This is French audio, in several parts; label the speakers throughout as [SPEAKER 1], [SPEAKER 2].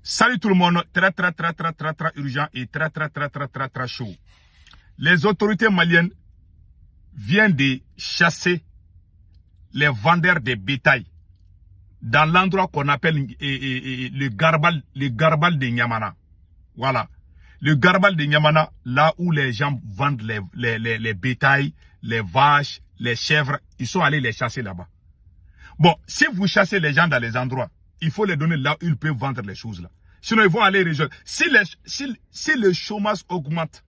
[SPEAKER 1] Salut tout le monde, très urgent et très chaud. Les autorités maliennes viennent de chasser les vendeurs de bétail dans l'endroit qu'on appelle le Garbal de Niamana. Voilà. Le Garbal de Niamana, là où les gens vendent les bétails, les vaches, les chèvres, ils sont allés les chasser là-bas. Bon, si vous chassez les gens dans les endroits, il faut les donner là où ils peuvent vendre les choses là. Sinon, ils vont aller rejoindre. Si le chômage augmente,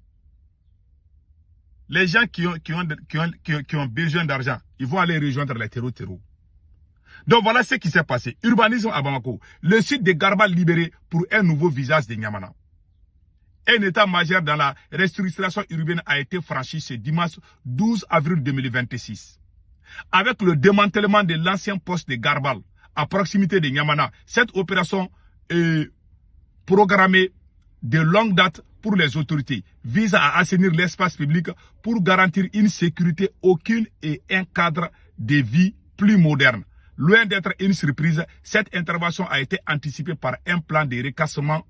[SPEAKER 1] les gens qui ont besoin d'argent, ils vont aller rejoindre les terreaux. Donc voilà ce qui s'est passé. Urbanisme à Bamako. Le site de Garbal libéré pour un nouveau visage de Niamana. Un état-major dans la restructuration urbaine a été franchi ce dimanche 12 avril 2026. Avec le démantèlement de l'ancien poste de Garbal à proximité de Niamana, cette opération est programmée de longue date pour les autorités, vise à assainir l'espace public pour garantir une sécurité aucune et un cadre de vie plus moderne. Loin d'être une surprise, cette intervention a été anticipée par un plan de recassement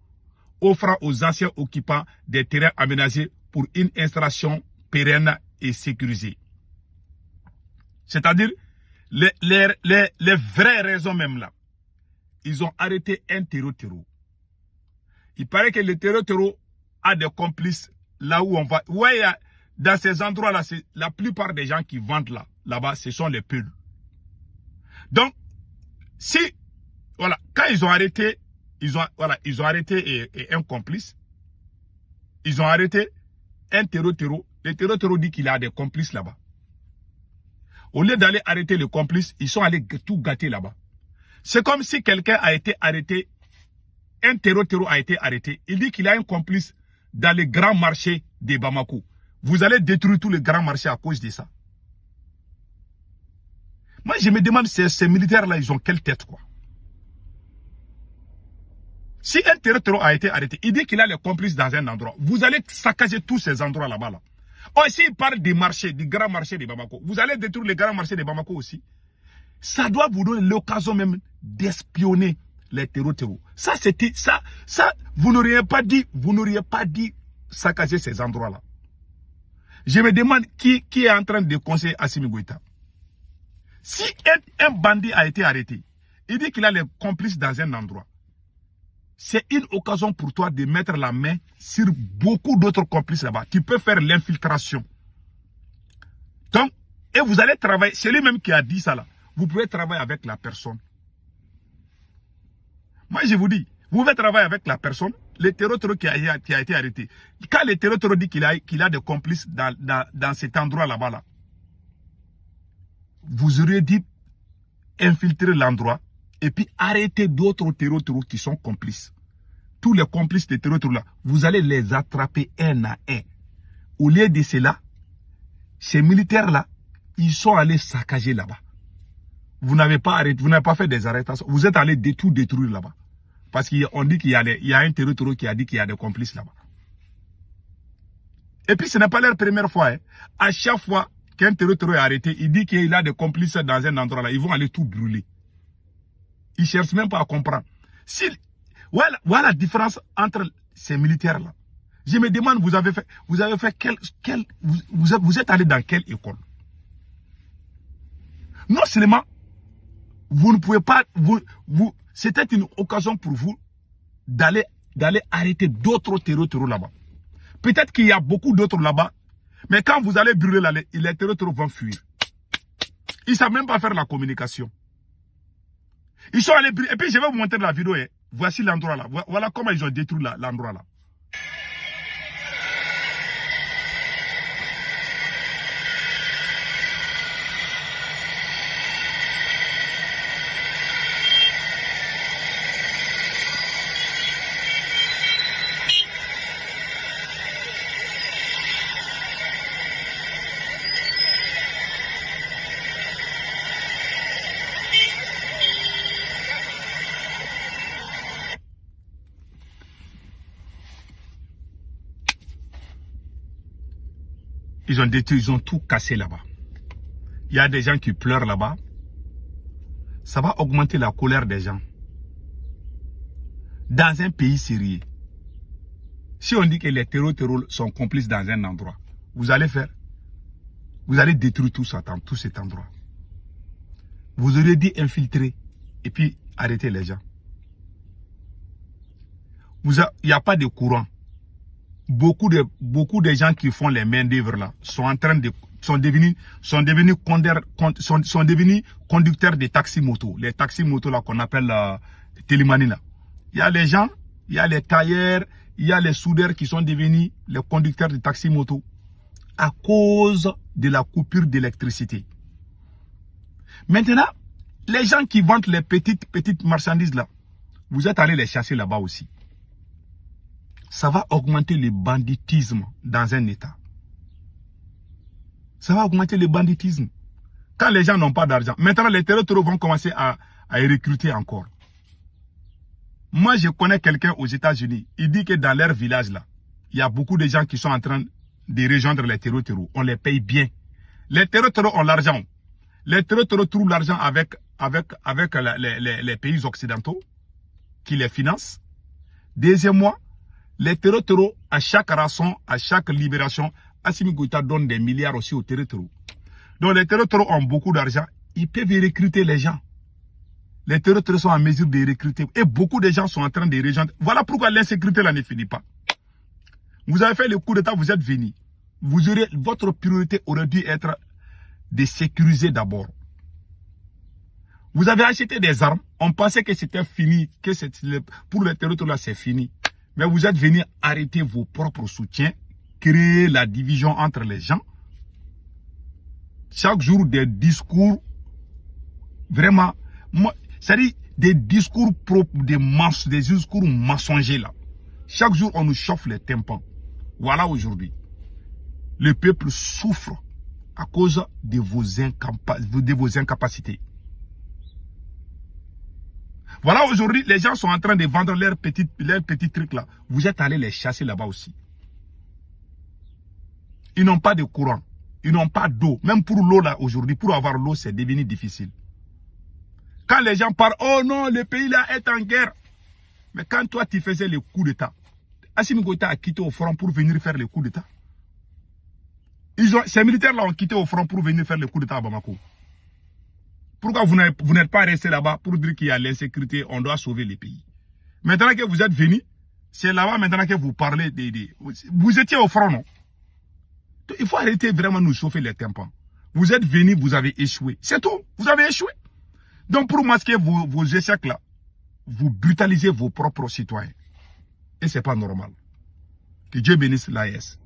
[SPEAKER 1] offrant aux anciens occupants des terrains aménagés pour une installation pérenne et sécurisée. C'est-à-dire, les vraies raisons même là, ils ont arrêté un terreau. Il paraît que le terreau a des complices là où on va. Ouais, dans ces endroits-là, la plupart des gens qui vendent là-bas, ce sont les peuls. Donc, voilà, quand ils ont arrêté, ils ont arrêté un complice. Ils ont arrêté un terreau. Le terreau dit qu'il a des complices là-bas. Au lieu d'aller arrêter le complice, ils sont allés tout gâter là-bas. C'est comme si quelqu'un a été arrêté, un terreau a été arrêté. Il dit qu'il a un complice dans les grands marchés de Bamako. Vous allez détruire tous les grands marchés à cause de ça. Moi, je me demande, ces militaires-là, ils ont quelle tête, quoi. Si un terreau a été arrêté, il dit qu'il a les complices dans un endroit. Vous allez saccager tous ces endroits là-bas. Là. Oh, s'il parle des marchés, du grand marché de Bamako, vous allez détruire les grands marchés de Bamako aussi. Ça doit vous donner l'occasion même d'espionner les terreaux. Ça, vous n'auriez pas dit saccager ces endroits-là. Je me demande qui est en train de conseiller Assimi Goïta. Si un bandit a été arrêté, il dit qu'il a les complices dans un endroit. C'est une occasion pour toi de mettre la main sur beaucoup d'autres complices là-bas. Tu peux faire l'infiltration. Donc, et vous allez travailler, c'est lui-même qui a dit ça là. Vous pouvez travailler avec la personne. Moi, je vous dis, vous pouvez travailler avec la personne, le terreau qui a été arrêté. Quand le terreau dit qu'il a des complices dans cet endroit là-bas, là, vous auriez dit infiltrer l'endroit et puis arrêter d'autres terreaux qui sont complices. Tous les complices de terreaux là, vous allez les attraper un à un. Au lieu de cela, ces militaires-là, ils sont allés saccager là-bas. Vous n'avez pas arrêté, vous n'avez pas fait des arrestations. Vous êtes allés tout détruire là-bas. Parce qu'on dit qu'il y a un terreau qui a dit qu'il y a des complices là-bas. Et puis ce n'est pas leur première fois. Hein. À chaque fois qu'un terreau est arrêté, il dit qu'il a des complices dans un endroit là. Ils vont aller tout brûler. Ils ne cherchent même pas à comprendre. Voilà la différence entre ces militaires là. Je me demande, vous avez fait vous êtes allé dans quelle école? Non seulement vous ne pouvez pas, c'était une occasion pour vous d'aller arrêter d'autres terreaux là-bas. Peut-être qu'il y a beaucoup d'autres là-bas, mais quand vous allez brûler là, les terreaux vont fuir. Ils ne savent même pas faire la communication. Ils sont allés brûler. Et puis je vais vous montrer la vidéo. Hein. Voici l'endroit là. Voilà comment ils ont détruit l'endroit là. Ils ont détruit, ils ont tout cassé là-bas. Il y a des gens qui pleurent là-bas. Ça va augmenter la colère des gens. dans un pays sérieux. Si on dit que les terroristes sont complices dans un endroit, vous allez faire, vous allez détruire tout cet endroit. Vous auriez dit infiltrer et puis arrêter les gens. Il n'y a pas de courant. Beaucoup de gens qui font les main d'œuvre là sont devenus conducteurs de taxi-moto. Les taxi-motos là qu'on appelle télémanie là. Il y a les gens, il y a les tailleurs, il y a les soudeurs qui sont devenus les conducteurs de taxi-moto à cause de la coupure d'électricité. Maintenant, les gens qui vendent les petites marchandises là, vous êtes allés les chasser là-bas aussi. Ça va augmenter le banditisme dans un État. Ça va augmenter le banditisme. Quand les gens n'ont pas d'argent, maintenant les terroristes vont commencer à recruter encore. Moi, je connais quelqu'un aux États-Unis. Il dit que dans leur village là, il y a beaucoup de gens qui sont en train de rejoindre les terroristes. On les paye bien. Les terroristes ont l'argent. Les terroristes trouvent l'argent avec les pays occidentaux qui les financent. Deuxièmement, les terroristes, à chaque rançon, à chaque libération, Assimi Goïta donne des milliards aussi aux terroristes. Donc les terroristes ont beaucoup d'argent, ils peuvent recruter les gens. Les terroristes sont en mesure de recruter et beaucoup de gens sont en train de rejoindre. Voilà pourquoi l'insécurité là ne finit pas. Vous avez fait le coup d'État, vous êtes venu. Votre priorité aurait dû être de sécuriser d'abord. Vous avez acheté des armes, on pensait que c'était fini, que pour les terroristes là c'est fini. Mais vous êtes venu arrêter vos propres soutiens, créer la division entre les gens. Chaque jour des discours, vraiment, c'est-à-dire des discours propres, des discours mensongers là. Chaque jour on nous chauffe les tympans. Voilà aujourd'hui. Le peuple souffre à cause de vos incapacités. Voilà aujourd'hui, les gens sont en train de vendre leurs petits trucs là. Vous êtes allés les chasser là-bas aussi. Ils n'ont pas de courant. Ils n'ont pas d'eau. Même pour l'eau là aujourd'hui, pour avoir l'eau, c'est devenu difficile. Quand les gens parlent, oh non, le pays là est en guerre. Mais quand toi tu faisais le coup d'État, Assimi Goïta a quitté au front pour venir faire le coup d'État. Ces militaires là ont quitté au front pour venir faire le coup d'État à Bamako. Pourquoi vous n'êtes pas resté là-bas pour dire qu'il y a l'insécurité, on doit sauver le pays? Maintenant que vous êtes venus, c'est là-bas maintenant que vous parlez vous étiez au front, non? Il faut arrêter vraiment de nous chauffer les tympans. Vous êtes venus, vous avez échoué. C'est tout, vous avez échoué. Donc pour masquer vos échecs là, vous brutalisez vos propres citoyens. Et ce n'est pas normal. Que Dieu bénisse l'AES.